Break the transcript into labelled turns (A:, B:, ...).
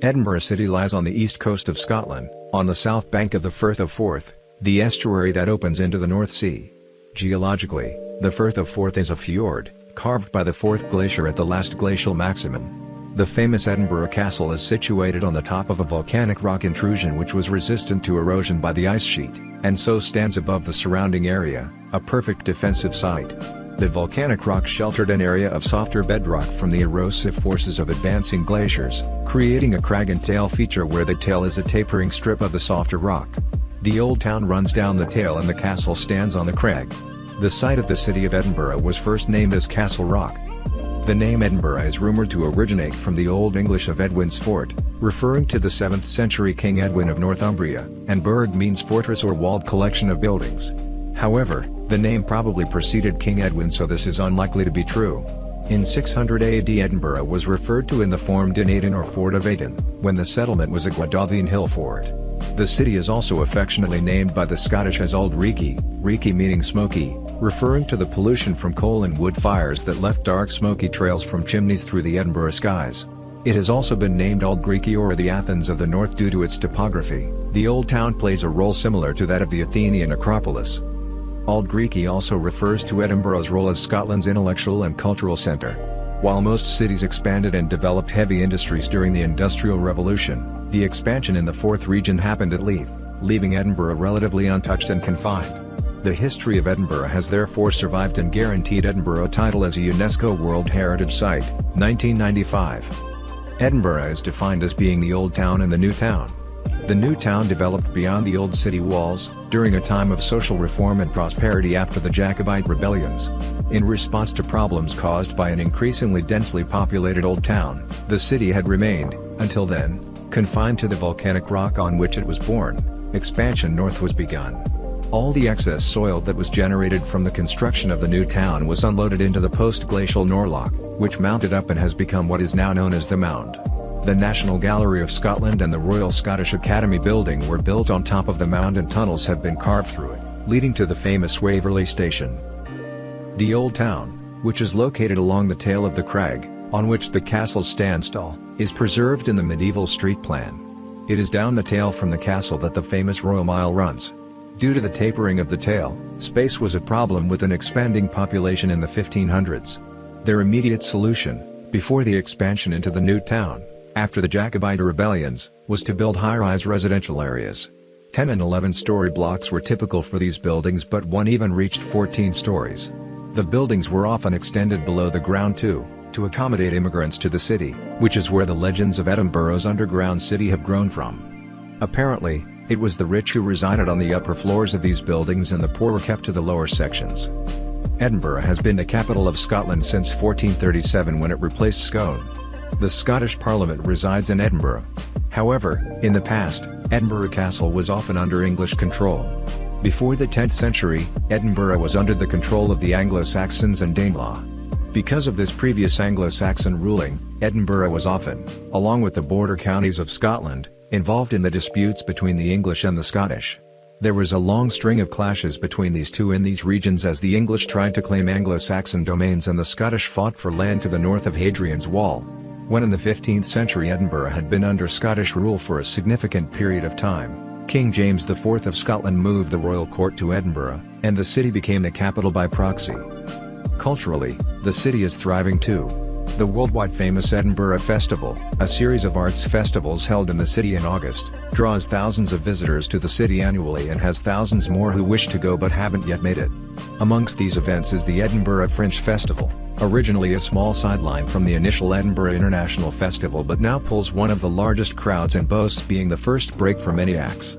A: Edinburgh City lies on the east coast of Scotland, on the south bank of the Firth of Forth, the estuary that opens into the North Sea. Geologically, the Firth of Forth is a fjord, carved by the Forth Glacier at the last glacial maximum. The famous Edinburgh Castle is situated on the top of a volcanic rock intrusion which was resistant to erosion by the ice sheet, and so stands above the surrounding area, a perfect defensive site. The volcanic rock sheltered an area of softer bedrock from the erosive forces of advancing glaciers, creating a crag and tail feature where the tail is a tapering strip of the softer rock. The old town runs down the tail and the castle stands on the crag. The site of the city of Edinburgh was first named as Castle Rock. The name Edinburgh is rumoured to originate from the Old English of Edwin's fort, referring to the 7th century King Edwin of Northumbria, and burg means fortress or walled collection of buildings. However, the name probably preceded King Edwin, so this is unlikely to be true. In 600 AD Edinburgh was referred to in the form Din Aidan or Fort of Aidan, when the settlement was a Gwadothian hill fort. The city is also affectionately named by the Scottish as Auld Reekie, Reekie meaning smoky, referring to the pollution from coal and wood fires that left dark smoky trails from chimneys through the Edinburgh skies. It has also been named Auld Greekie or the Athens of the North due to its topography. The old town plays a role similar to that of the Athenian Acropolis. Auld Greekie also refers to Edinburgh's role as Scotland's intellectual and cultural centre. While most cities expanded and developed heavy industries during the Industrial Revolution, the expansion in the Forth region happened at Leith, leaving Edinburgh relatively untouched and confined. The history of Edinburgh has therefore survived and guaranteed Edinburgh a title as a UNESCO World Heritage Site, 1995. Edinburgh is defined as being the Old Town and the New Town. The New Town developed beyond the old city walls, during a time of social reform and prosperity after the Jacobite rebellions. In response to problems caused by an increasingly densely populated Old Town, the city had remained, until then, confined to the volcanic rock on which it was born. Expansion north was begun. All the excess soil that was generated from the construction of the New Town was unloaded into the post-glacial Norloch, which mounted up and has become what is now known as the Mound. The National Gallery of Scotland and the Royal Scottish Academy building were built on top of the mound and tunnels have been carved through it, leading to the famous Waverley Station. The Old Town, which is located along the tail of the crag, on which the castle stands tall, is preserved in the medieval street plan. It is down the tail from the castle that the famous Royal Mile runs. Due to the tapering of the tail, space was a problem with an expanding population in the 1500s. Their immediate solution, before the expansion into the New Town, after the Jacobite rebellions, was to build high-rise residential areas. 10 and 11-story blocks were typical for these buildings, but one even reached 14 stories. The buildings were often extended below the ground too, to accommodate immigrants to the city, which is where the legends of Edinburgh's underground city have grown from. Apparently, it was the rich who resided on the upper floors of these buildings and the poor were kept to the lower sections. Edinburgh has been the capital of Scotland since 1437 when it replaced Scone. The Scottish Parliament resides in Edinburgh. However, in the past, Edinburgh Castle was often under English control. Before the 10th century, Edinburgh was under the control of the Anglo-Saxons and Danelaw. Because of this previous Anglo-Saxon ruling, Edinburgh was often, along with the border counties of Scotland, involved in the disputes between the English and the Scottish. There was a long string of clashes between these two in these regions as the English tried to claim Anglo-Saxon domains and the Scottish fought for land to the north of Hadrian's Wall. When in the 15th century Edinburgh had been under Scottish rule for a significant period of time, King James IV of Scotland moved the royal court to Edinburgh, and the city became the capital by proxy. Culturally, the city is thriving too. The worldwide famous Edinburgh Festival, a series of arts festivals held in the city in August, draws thousands of visitors to the city annually and has thousands more who wish to go but haven't yet made it. Amongst these events is the Edinburgh Fringe Festival, originally a small sideline from the initial Edinburgh International Festival but now pulls one of the largest crowds and boasts being the first break for many acts.